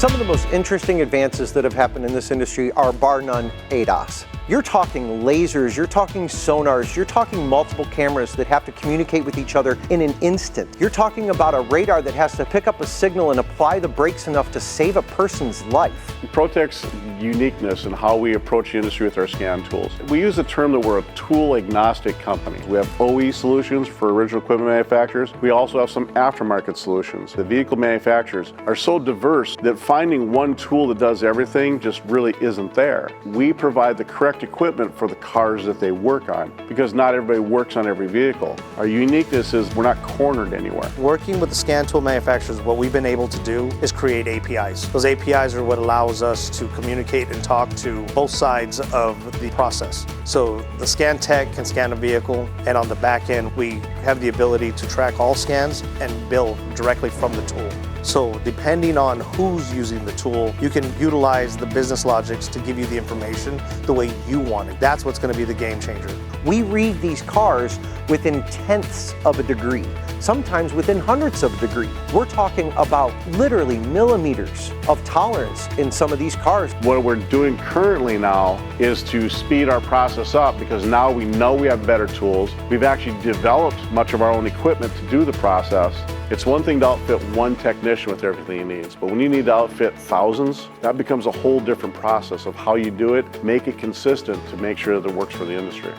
Some of the most interesting advances that have happened in this industry are bar none ADAS. You're talking lasers, you're talking sonars, you're talking multiple cameras that have to communicate with each other in an instant. You're talking about a radar that has to pick up a signal and apply the brakes enough to save a person's life. Protech's uniqueness in how we approach the industry with our scan tools. We use the term that we're a tool agnostic company. We have OE solutions for original equipment manufacturers. We also have some aftermarket solutions. The vehicle manufacturers are so diverse that finding one tool that does everything just really isn't there. We provide the correct equipment for the cars that they work on, because not everybody works on every vehicle. Our uniqueness is we're not cornered anywhere. Working with the scan tool manufacturers, what we've been able to do is create APIs. Those APIs are what allows us to communicate and talk to both sides of the process. So the scan tech can scan a vehicle, and on the back end, we have the ability to track all scans and bill directly from the tool. So depending on who's using the tool, you can utilize the business logics to give you the information the way you want it. That's what's going to be the game changer. We read these cars within tenths of a degree, sometimes within hundredths of a degree. We're talking about literally millimeters of tolerance in some of these cars. What we're doing currently now is to speed our process up, because now we know we have better tools. We've actually developed much of our own equipment to do the process. It's one thing to outfit one technician with everything he needs, but when you need to outfit thousands, that becomes a whole different process of how you do it, make it consistent to make sure that it works for the industry.